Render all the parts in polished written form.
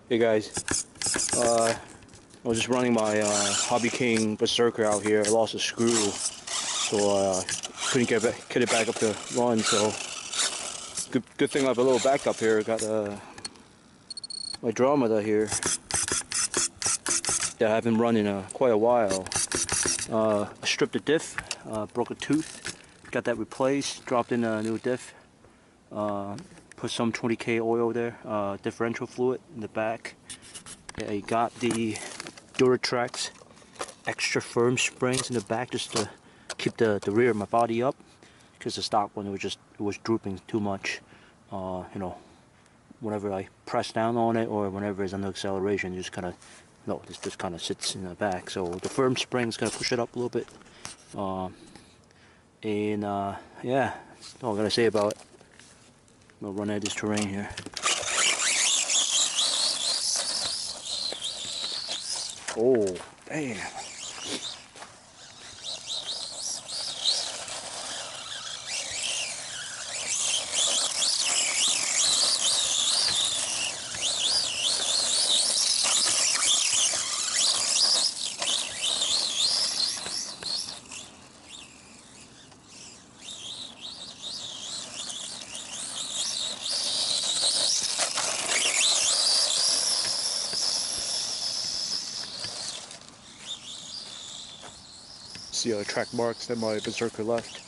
Hey guys, I was just running my HobbyKing Berserker out here. I lost a screw, so couldn't get it back up to run. So good thing I have a little backup here. I got my Dromida here that I haven't run in quite a while. I stripped the diff, broke a tooth, got that replaced, dropped in a new diff, put some 20K oil there, differential fluid in the back. I got the Duratrax extra firm springs in the back just to keep the rear of my body up, because the stock one it was drooping too much. You know, whenever I press down on it or whenever it's under acceleration, it just kind of this just kind of sits in the back. So the firm spring's gonna push it up a little bit. Yeah, that's all I'm gonna say about it. I'm gonna run at this terrain here. Oh, damn. See all the track marks that my Berserker left.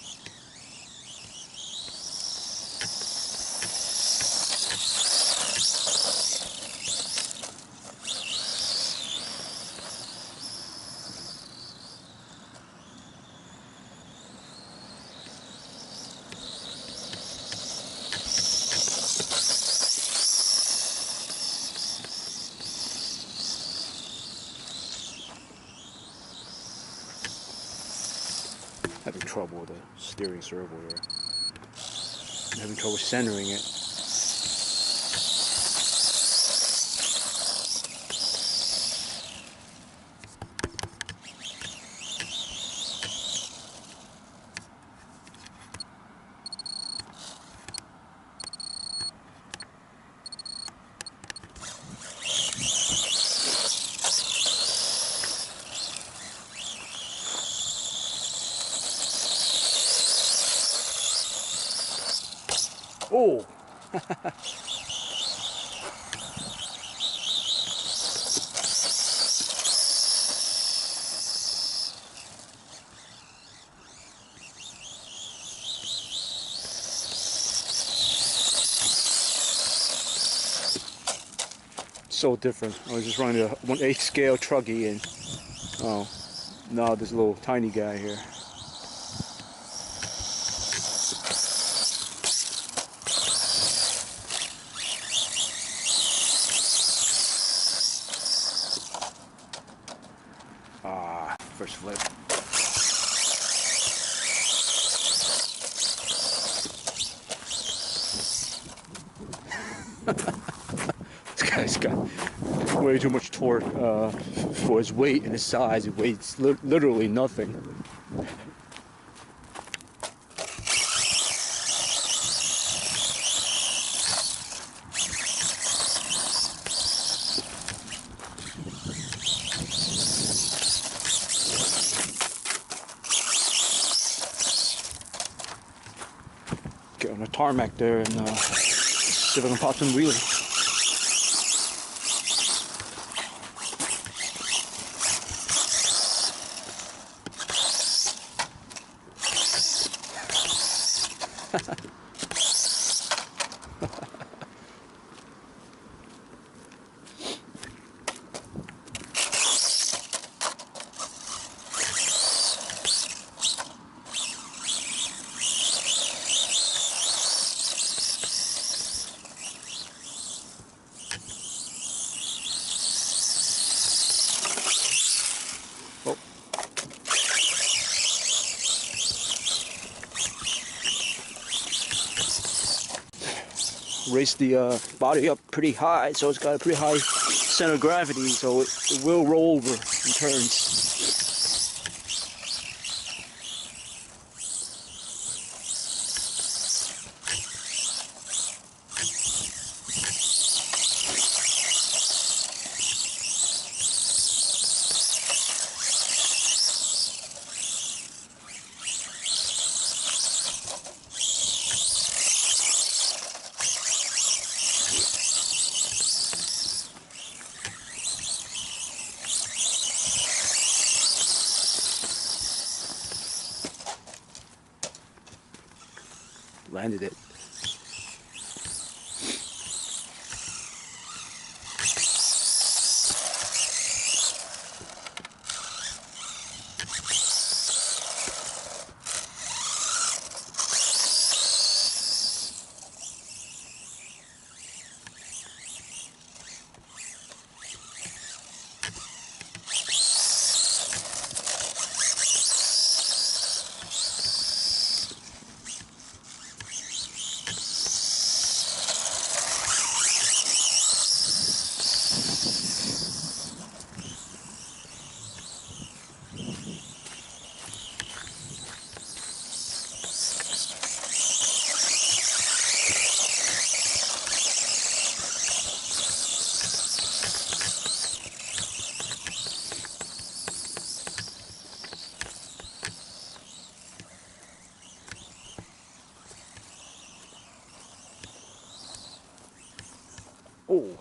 Having trouble with the steering servo here. I'm having trouble centering it. Oh! So different. I was just running a 1/8 scale truggy, and oh, now this little tiny guy here. First flip. This guy's got way too much torque for his weight and his size. It weighs literally nothing. Get on the tarmac there and see if I can pop some wheelie. Raise the body up pretty high, so it's got a pretty high center of gravity, so it will roll over in turns. landed it. Oh.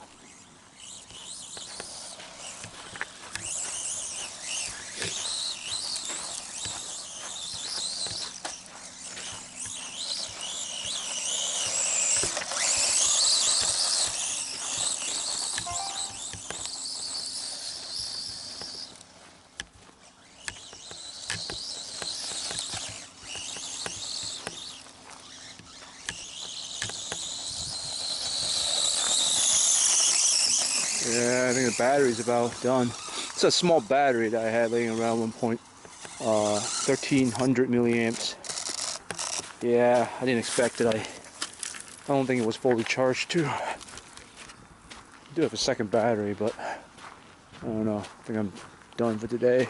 Yeah, I think the battery's about done. It's a small battery that I had laying around 1300 milliamps. Yeah, I didn't expect it. I don't think it was fully charged too. I do have a second battery, but I don't know. I think I'm done for today.